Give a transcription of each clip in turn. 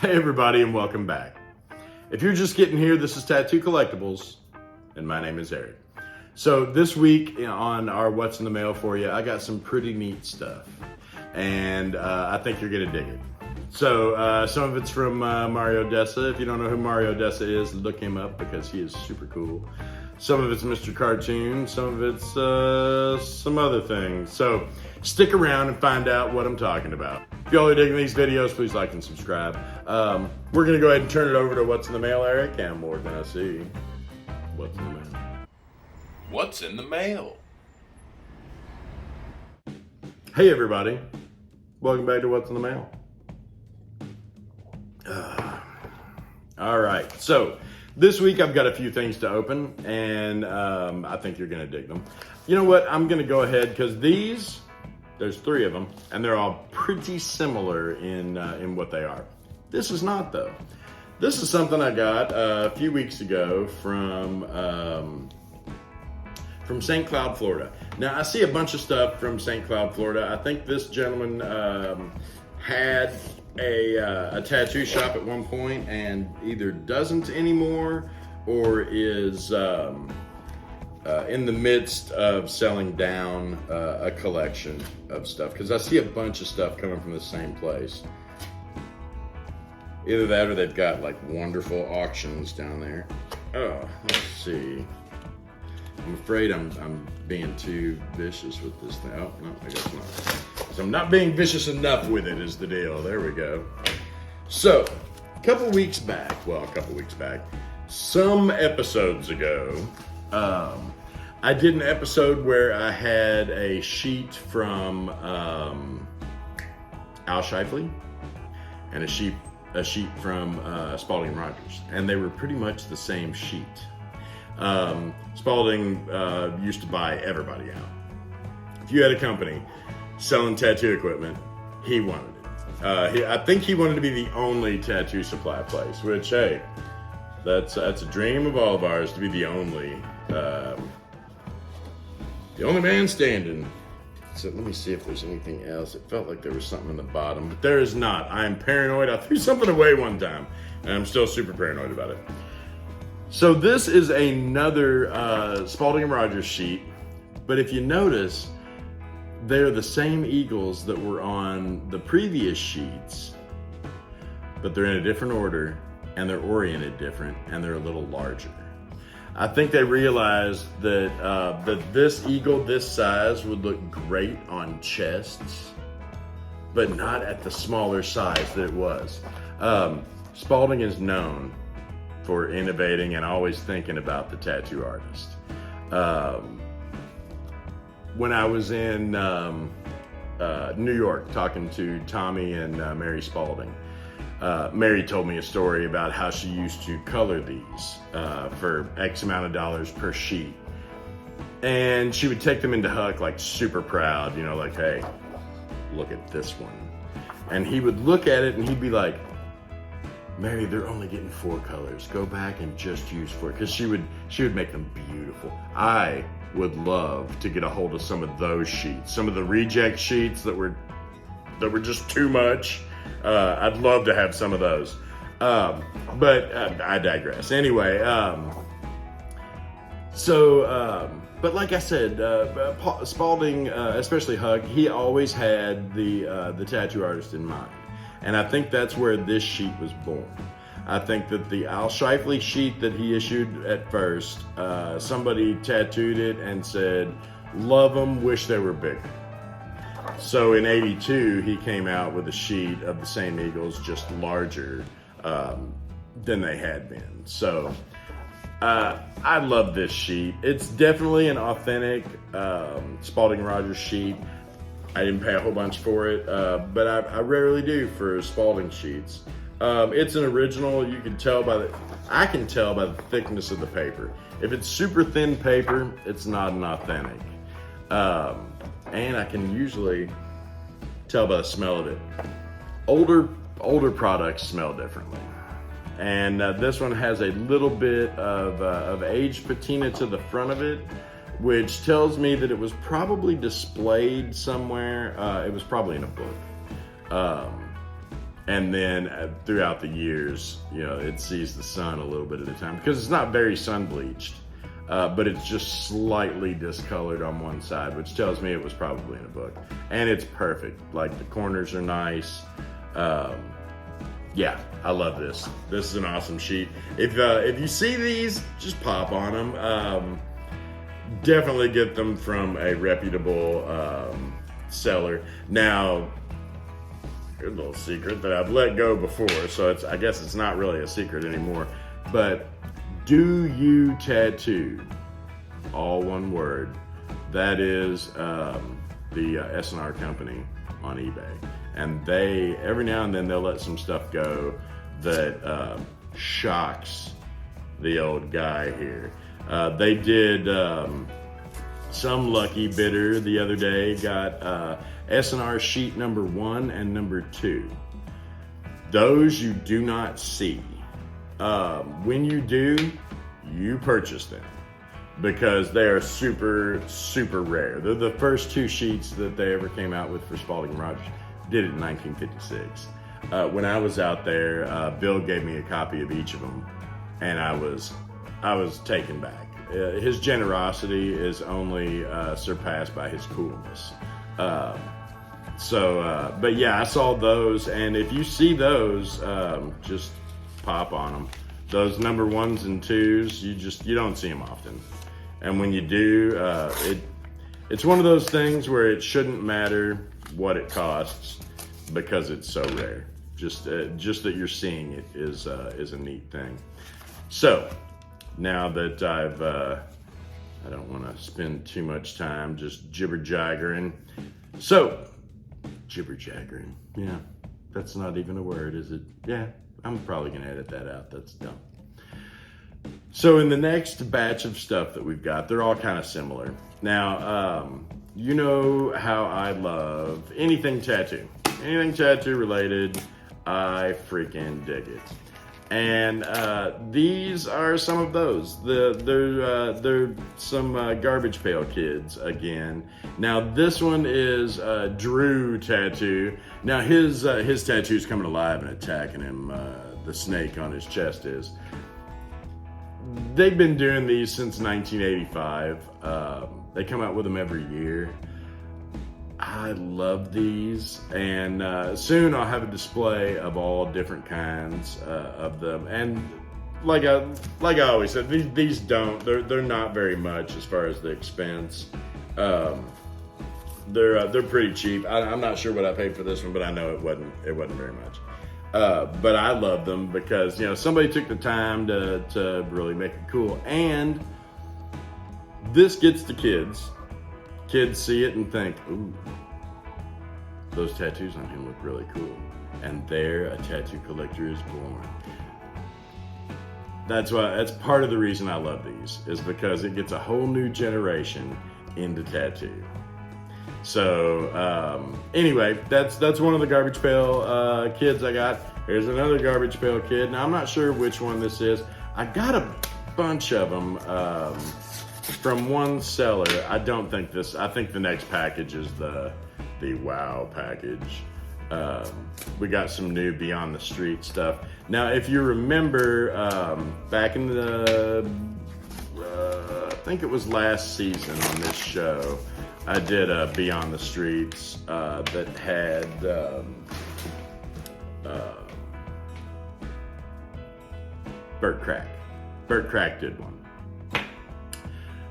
Hey everybody and welcome back. If you're just getting here, this is Tattoo Collectables and my name is Eric. So this week on our What's in the Mail for you, I got some pretty neat stuff and I think you're gonna dig it. So some of it's from Mario Dessa. If you don't know who Mario Dessa is, look him up because he is super cool. Some of it's Mr. Cartoon, some of it's some other things. So stick around and find out what I'm talking about. If y'all are digging these videos, please like and subscribe. We're gonna go ahead and turn it over to What's in the Mail, Eric, and we're gonna see what's in the mail. What's in the mail? Hey everybody, welcome back to What's in the Mail. All right, so this week I've got a few things to open and I think you're gonna dig them. You know what, I'm gonna go ahead because there's three of them and they're all pretty similar in what they are. This is not though. This is something I got a few weeks ago from St. Cloud, Florida. Now I see a bunch of stuff from St. Cloud, Florida. I think this gentleman had a tattoo shop at one point and either doesn't anymore or is in the midst of selling down a collection of stuff, because I see a bunch of stuff coming from the same place. Either that or they've got like wonderful auctions down there. Oh, let's see. I'm afraid I'm being too vicious with this thing. Oh, no, I guess not. So I'm not being vicious enough with it is the deal. There we go. So, a couple weeks back, some episodes ago, I did an episode where I had a sheet from Al Shifley and a sheet from Spalding Rogers, and they were pretty much the same sheet. Spalding used to buy everybody out. If you had a company selling tattoo equipment, he wanted it. I think he wanted to be the only tattoo supply place, which, hey, that's a dream of all of ours, to be the only man standing. So let me see if there's anything else. It felt like there was something in the bottom, but there is not. I am paranoid. I threw something away one time, and I'm still super paranoid about it. So this is another Spalding and Rogers sheet, but if you notice, they're the same eagles that were on the previous sheets, but they're in a different order, and they're oriented different, and they're a little larger. I think they realized that this eagle this size would look great on chests, but not at the smaller size that it was. Spalding is known for innovating and always thinking about the tattoo artist. When I was in New York talking to Tommy and Mary Spalding, Mary told me a story about how she used to color these for X amount of dollars per sheet. And she would take them into Huck like super proud, you know, like, hey, look at this one. And he would look at it and he'd be like, Mary, they're only getting 4 colors. Go back and just use 4, because she would make them beautiful. I would love to get a hold of some of those sheets, some of the reject sheets that were just too much. I'd love to have some of those, but I digress. Anyway, but like I said, Spalding, especially Hug, he always had the tattoo artist in mind. And I think that's where this sheet was born. I think that the Al Shifley sheet that he issued at first, somebody tattooed it and said, love them, wish they were bigger. So in '82, he came out with a sheet of the same eagles, just larger than they had been. So I love this sheet. It's definitely an authentic Spalding Rogers sheet. I didn't pay a whole bunch for it, but I rarely do for Spalding sheets. It's an original. You can tell I can tell by the thickness of the paper. If it's super thin paper, it's not an authentic. And I can usually tell by the smell of it. Older products smell differently. And this one has a little bit of aged patina to the front of it, which tells me that it was probably displayed somewhere. It was probably in a book. And then throughout the years, you know, it sees the sun a little bit at a time because it's not very sun bleached, but it's just slightly discolored on one side, which tells me it was probably in a book. And it's perfect. Like the corners are nice. Yeah, I love this. This is an awesome sheet. If you see these, just pop on them. Definitely get them from a reputable seller. Now, here's a little secret that I've let go before, so I guess it's not really a secret anymore. But Do You Tattoo, all one word. That is the S&R company on eBay. And they, every now and then, they'll let some stuff go that shocks the old guy here. They did some lucky bidder the other day got S&R sheet number 1 and number 2. Those you do not see. When you do, you purchase them because they are super, super rare. They're the first 2 sheets that they ever came out with for Spalding and Rogers. Did it in 1956. When I was out there, Bill gave me a copy of each of them, and I was taken back. His generosity is only surpassed by his coolness. But yeah, I saw those, and if you see those, just pop on them. Those number 1s and 2s, you don't see them often, and when you do, it's one of those things where it shouldn't matter what it costs because it's so rare. Just that you're seeing it is a neat thing. So now that I don't want to spend too much time just jibber-jaggering. So, jibber-jaggering. Yeah, that's not even a word, is it? Yeah, I'm probably going to edit that out. That's dumb. So in the next batch of stuff that we've got, they're all kind of similar. Now, you know how I love anything tattoo. Anything tattoo related, I freaking dig it. And these are some of those. They're some Garbage Pail Kids again. Now this one is Drew Tattoo. Now his tattoo's coming alive and attacking him. The snake on his chest is. They've been doing these since 1985. They come out with them every year. I love these, and soon I'll have a display of all different kinds of them. And like I always said, they're not very much as far as the expense. They're pretty cheap. I'm not sure what I paid for this one, but I know it wasn't very much. But I love them because, you know, somebody took the time to really make it cool, and this gets the kids. Kids see it and think, ooh, those tattoos on him look really cool. And there a tattoo collector is born. That's part of the reason I love these, is because it gets a whole new generation into tattoo. So anyway, that's one of the Garbage Pail Kids I got. Here's another Garbage Pail Kid. Now I'm not sure which one this is. I got a bunch of them from one seller. I think the next package is the Wow package. We got some new Beyond the Street stuff. Now, if you remember, back in the, I think it was last season on this show, I did a Beyond the Streets that had Burt Crack. Burt Crack did one.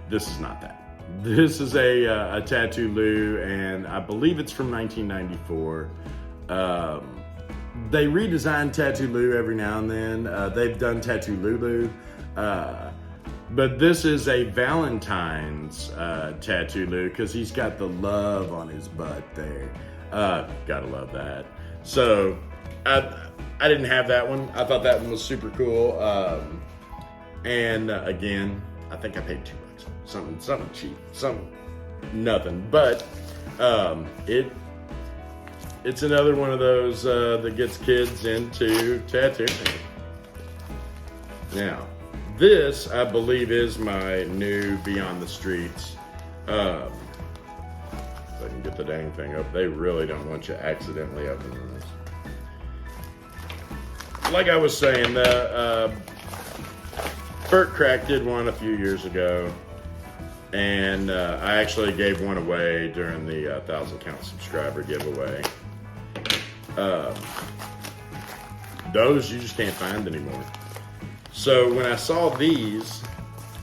This is not that. This is a Tattoo Lou, and I believe it's from 1994. They redesign Tattoo Lou every now and then. They've done Tattoo Lulu. But this is a Valentine's Tattoo Lou because he's got the love on his butt there. Gotta love that. So I didn't have that one. I thought that one was super cool. And again, I think I paid $2. Something cheap, nothing. But it's another one of those that gets kids into tattooing. Now, this I believe is my new Beyond the Streets. If I can get the dang thing up, they really don't want you accidentally opening this. like I was saying, the Burt Crack did one a few years ago, and I actually gave one away during the 1,000 count subscriber giveaway. Those you just can't find anymore. So when I saw these,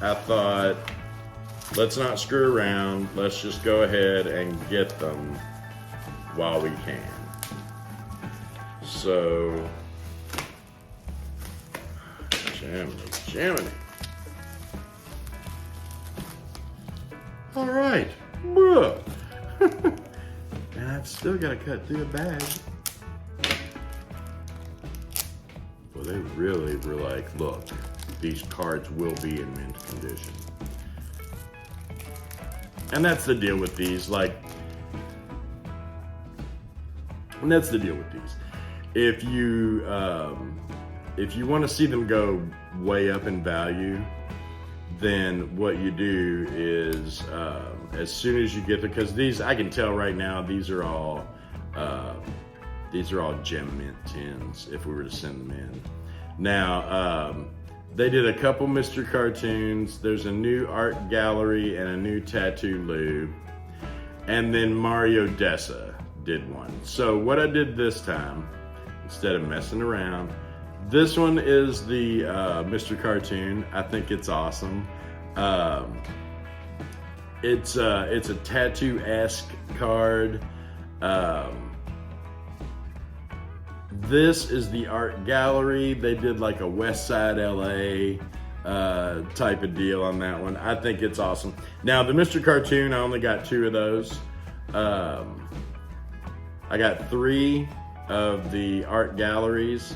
I thought, let's not screw around. Let's just go ahead and get them while we can. So, Jiminy. All right. And I've still got to cut through a bag. Well, they really were like, look, these cards will be in mint condition. And that's the deal with these. If you want to see them go way up in value, then what you do is as soon as you get them, because these, I can tell right now, these are all gem mint tins if we were to send them in. Now, they did a couple Mr. Cartoons. There's a new art gallery and a new tattoo lube. And then Mario Dessa did one. So what I did this time, instead of messing around, this one is the Mr. Cartoon. I think it's awesome. It's a tattoo-esque card. This is the art gallery. They did like a West Side LA type of deal on that one. I think it's awesome. Now the Mr. Cartoon, I only got 2 of those. I got 3 of the art galleries,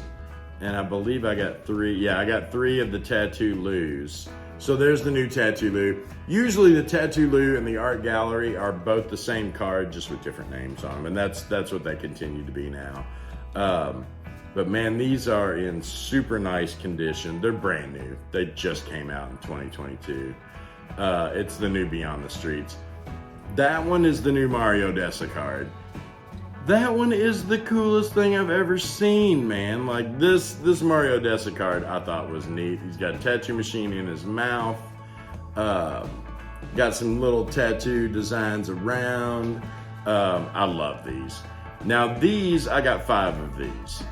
and I believe I got 3. Yeah, I got 3 of the tattoo loos. So there's the new tattoo loo. Usually the tattoo loo and the art gallery are both the same card, just with different names on them, and that's what they continue to be now. But man, these are in super nice condition. They're brand new. They just came out in 2022. It's the new Beyond the Streets. That one is the new Mario Dessa card. That one is the coolest thing I've ever seen, man. Like this Mario Dessa card I thought was neat. He's got a tattoo machine in his mouth. Got some little tattoo designs around. I love these. Now these, I got 5 of these.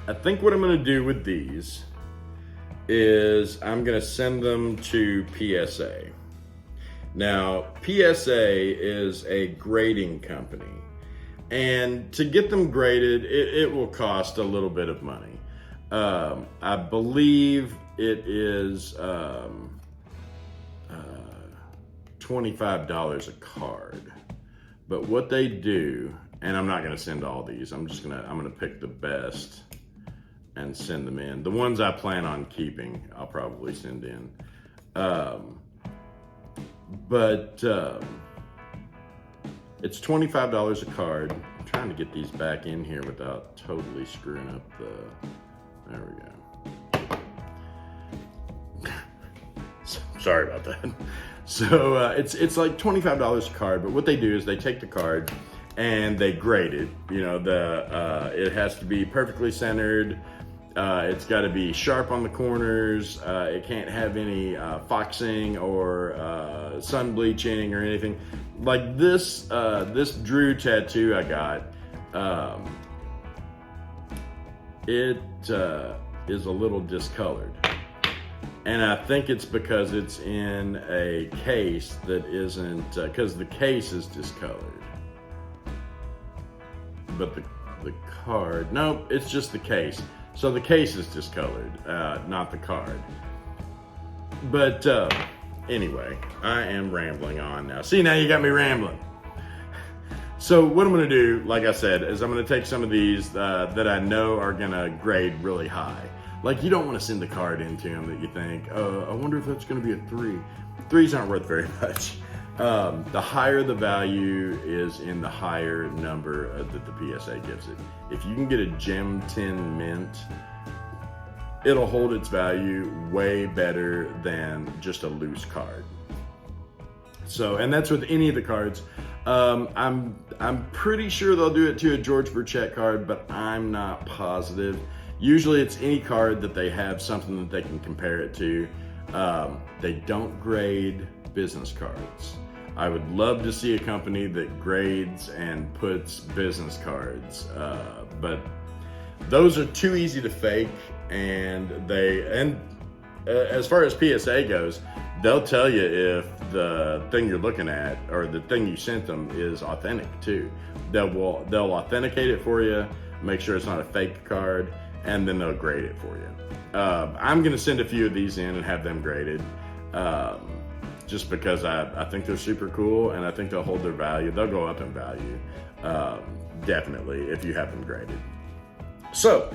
I think what I'm gonna do with these is I'm gonna send them to PSA. Now, PSA is a grading company, and to get them graded, it will cost a little bit of money. I believe it is $25 a card. But what they do, and I'm not gonna send all these, I'm gonna pick the best and send them in. The ones I plan on keeping, I'll probably send in. It's $25 a card. I'm trying to get these back in here without totally screwing up there we go. Sorry about that. So it's like $25 a card, but what they do is they take the card and they grade it. You know, it has to be perfectly centered. It's got to be sharp on the corners. It can't have any foxing or sun bleaching or anything. Like this Drew tattoo I got, it is a little discolored. And I think it's because it's in a case that isn't, because the case is discolored. But the card, no, it's just the case. So the case is discolored, not the card. But anyway, I am rambling on now. See, now you got me rambling. So what I'm gonna do, like I said, is I'm gonna take some of these that I know are gonna grade really high. Like, you don't want to send a card into them that you think, I wonder if that's going to be a 3. 3s aren't worth very much. The higher the value is in the higher number that the PSA gives it. If you can get a gem tin mint, it'll hold its value way better than just a loose card. So, and that's with any of the cards. I'm pretty sure they'll do it to a George Burchett card, but I'm not positive. Usually it's any card that they have something that they can compare it to. They don't grade business cards. I would love to see a company that grades and puts business cards, but those are too easy to fake, and as far as PSA goes, they'll tell you if the thing you're looking at or the thing you sent them is authentic too. They'll authenticate it for you, make sure it's not a fake card, and then they'll grade it for you. I'm gonna send a few of these in and have them graded, just because I think they're super cool, and I think they'll hold their value. They'll go up in value, definitely, if you have them graded. So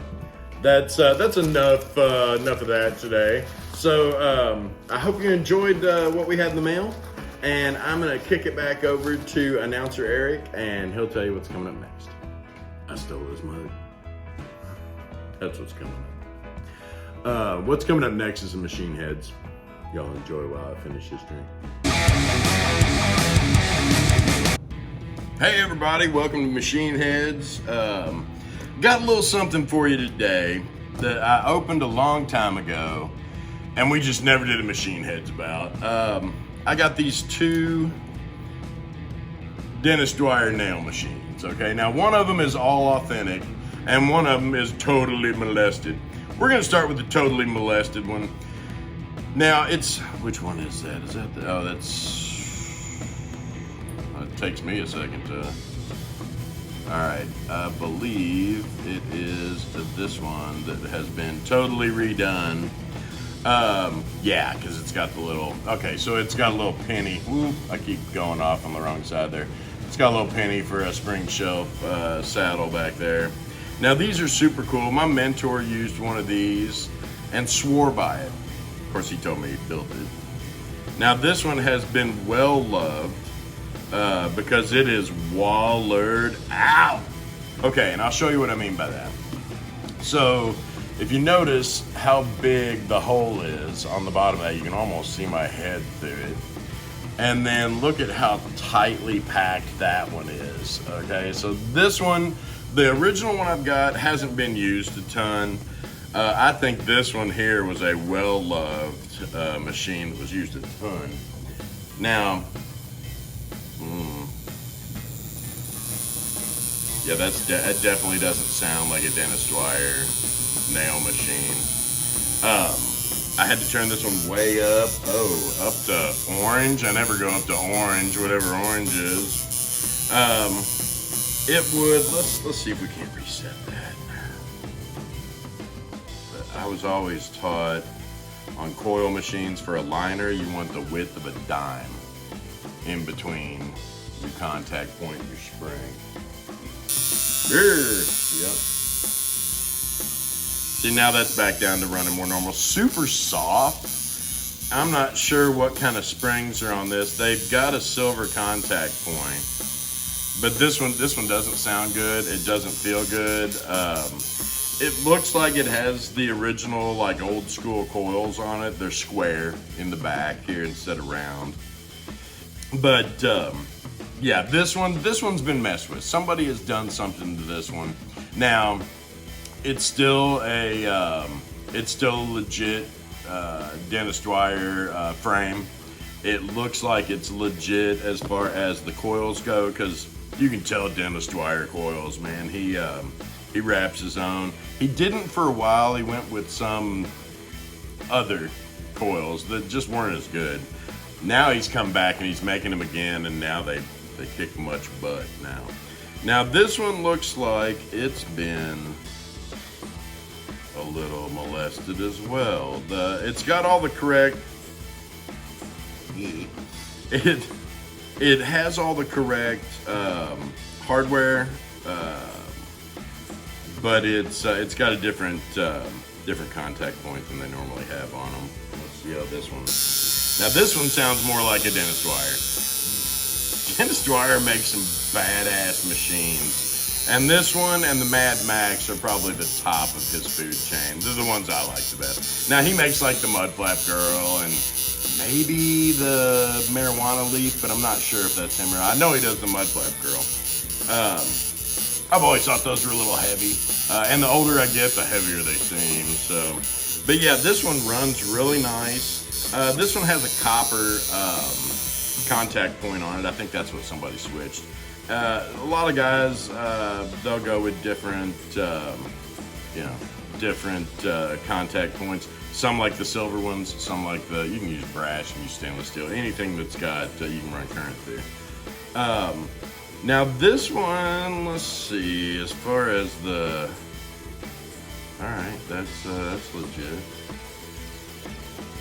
that's enough of that today. So I hope you enjoyed what we had in the mail, and I'm gonna kick it back over to announcer Eric, and he'll tell you what's coming up next. I stole his mug. That's what's coming up. What's coming up next is the Machine Heads. Y'all enjoy while I finish this drink. Hey everybody, welcome to Machine Heads. Got a little something for you today that I opened a long time ago, and we just never did a Machine Heads about. I got these two Dennis Dwyer nail machines, okay? Now one of them is all authentic, and one of them is totally molested. We're gonna start with the totally molested one. Now which one is that? Is that it takes me a second to, all right, I believe it is this one that has been totally redone. Yeah, because it's got the little, okay, so it's got a little penny. Whoop, I keep going off on the wrong side there. It's got a little penny for a spring shelf saddle back there. Now these are super cool. My mentor used one of these and swore by it. Of course, he told me he built it. Now this one has been well loved because it is wallered out. Okay, and I'll show you what I mean by that. So if you notice how big the hole is on the bottom of that, you can almost see my head through it. And then look at how tightly packed that one is. Okay, so this one, the original one I've got, hasn't been used a ton. I think this one here was a well-loved machine that was used a ton. Now, yeah, that definitely doesn't sound like a Dennis Dwyer nail machine. I had to turn this one way up. Oh, up to orange. I never go up to orange, whatever orange is. It would, let's see if we can't reset that. But I was always taught on coil machines for a liner, you want the width of a dime in between your contact point and your spring. Yep. See, now that's back down to running more normal. Super soft. I'm not sure what kind of springs are on this. They've got a silver contact point. But this one doesn't sound good. It doesn't feel good. It looks like it has the original, like, old school coils on it. They're square in the back here instead of round. But yeah, this one's been messed with. Somebody has done something to this one. Now, it's still a legit Dennis Dwyer frame. It looks like it's legit as far as the coils go, because you can tell Dennis Dwyer coils, man. He wraps his own. He didn't for a while. He went with some other coils that just weren't as good. Now he's come back and he's making them again, and now they kick much butt now. Now this one looks like it's been a little molested as well. It's got all the correct. It has all the correct hardware, but it's got a different contact point than they normally have on them. Let's see how this one. Now this one sounds more like a Dennis Dwyer. Dennis Dwyer makes some badass machines, and this one and the Mad Max are probably the top of his food chain. They're the ones I like the best. Now he makes like the Mud Flap Girl and maybe the Marijuana Leaf, but I'm not sure if that's him or not. I know he does the Mud Flap Girl. I've always thought those were a little heavy. And the older I get, the heavier they seem. So, but yeah, this one runs really nice. This one has a copper contact point on it. I think that's what somebody switched. A lot of guys, they'll go with different, different contact points. Some like the silver ones, some like you can use brass, you can use stainless steel, anything that's got, you can run current through. Now this one, let's see, as far as alright, that's legit.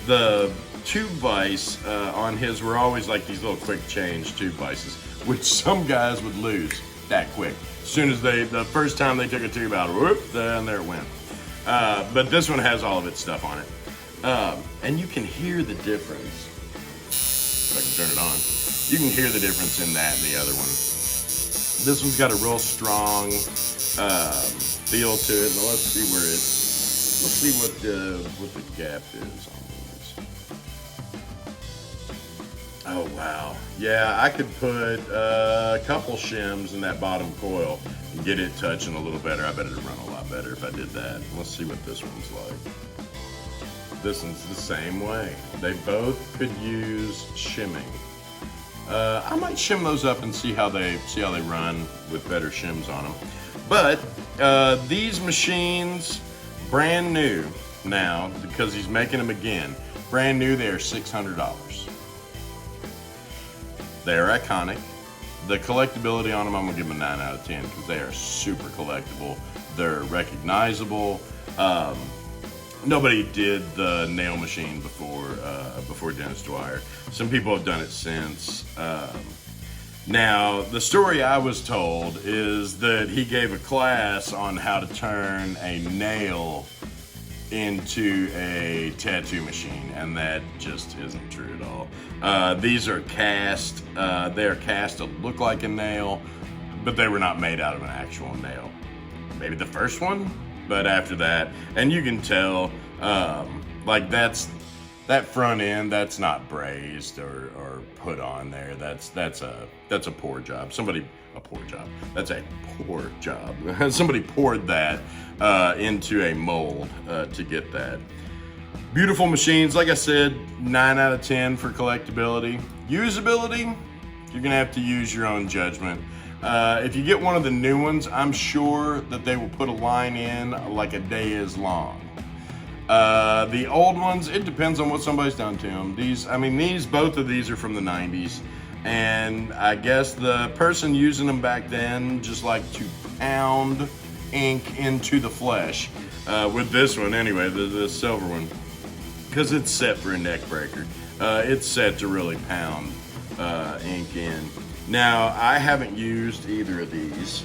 The tube vise on his were always like these little quick change tube vices, which some guys would lose that quick. As soon as the first time they took a tube out, whoop, and there it went. But this one has all of its stuff on it. And you can hear the difference. If I can turn it on. You can hear the difference in that and the other one. This one's got a real strong feel to it. Now let's see what the gap is on these. Oh wow. Yeah, I could put a couple shims in that bottom coil and get it touching a little better. I bet it'd run a lot better if I did that. Let's see what this one's like. This one's the same way. They both could use shimming. I might shim those up and see how they run with better shims on them. But these machines, brand new now, because he's making them again, brand new, they are $600. They're iconic. The collectability on them, I'm gonna give them a 9 out of 10 because they are super collectible. They're recognizable. Nobody did the nail machine before Dennis Dwyer. Some people have done it since. Now, the story I was told is that he gave a class on how to turn a nail into a tattoo machine, and that just isn't true at all. These are cast. They're cast to look like a nail, but they were not made out of an actual nail. Maybe the first one? But after that, and you can tell, like that front end, that's not brazed or put on there. That's a poor job. That's a poor job. Somebody poured that into a mold to get that. Beautiful machines, like I said, 9 out of 10 for collectability. Usability, you're gonna have to use your own judgment. If you get one of the new ones, I'm sure that they will put a line in like a day is long. The old ones, it depends on what somebody's done to them. Both of these are from the 90s. And I guess the person using them back then just like to pound ink into the flesh. With this one anyway, the silver one, because it's set for a neck breaker. It's set to really pound ink in. Now, I haven't used either of these,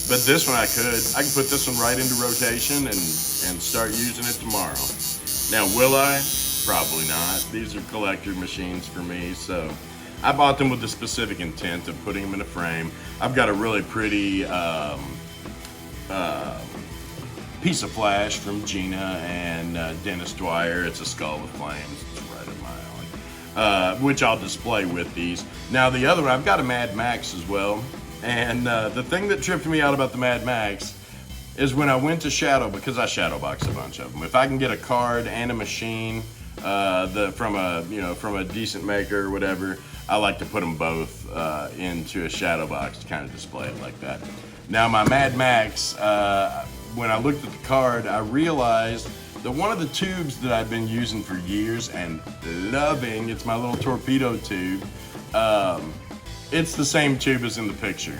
but this one I could put this one right into rotation and start using it tomorrow. Now, will I? Probably not. These are collector machines for me, so I bought them with the specific intent of putting them in a frame. I've got a really pretty piece of flash from Gina and Dennis Dwyer. It's a skull with flames. It's right up my alley. Which I'll display with these. Now the other one, I've got a Mad Max as well. And the thing that tripped me out about the Mad Max is when I went to shadow, because I shadow box a bunch of them. If I can get a card and a machine from a decent maker or whatever, I like to put them both into a shadow box to kind of display it like that. Now my Mad Max, when I looked at the card, I realized that one of the tubes that I've been using for years and loving, it's my little torpedo tube. It's the same tube as in the picture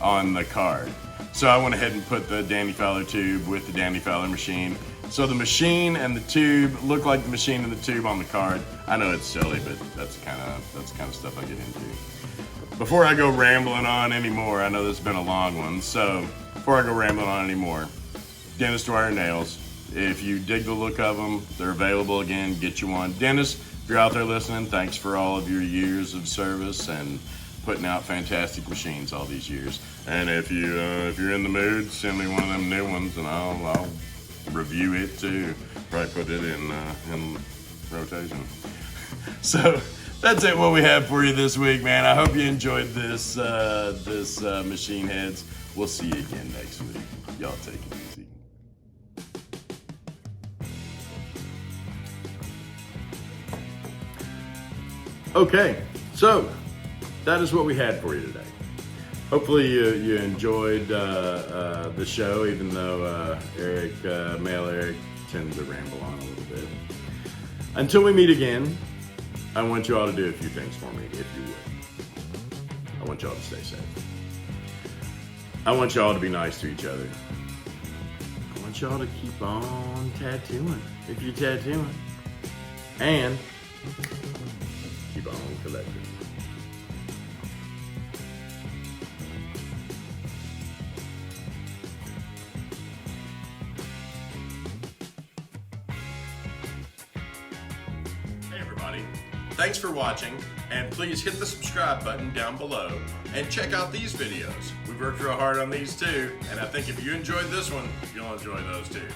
on the card. So I went ahead and put the Danny Fowler tube with the Danny Fowler machine. So the machine and the tube look like the machine and the tube on the card. I know it's silly, but that's the kind of stuff I get into. Before I go rambling on anymore, I know this has been a long one, so before I go rambling on anymore, Dennis Dwyer nails. If you dig the look of them, they're available again. Get you one. Dennis, if you're out there listening, thanks for all of your years of service and putting out fantastic machines all these years. And if you're in the mood, send me one of them new ones, and I'll review it too. Probably put it in rotation. So that's it, what we have for you this week, man. I hope you enjoyed this Machine Heads. We'll see you again next week. Y'all take it easy. Okay, so that is what we had for you today. Hopefully you enjoyed the show, even though male Eric tends to ramble on a little bit. Until we meet again, I want you all to do a few things for me, if you would. I want y'all to stay safe. I want y'all to be nice to each other. I want y'all to keep on tattooing, if you're tattooing. And keep on collecting. Hey everybody, thanks for watching, and please hit the subscribe button down below and check out these videos. We've worked real hard on these too, and I think if you enjoyed this one, you'll enjoy those too.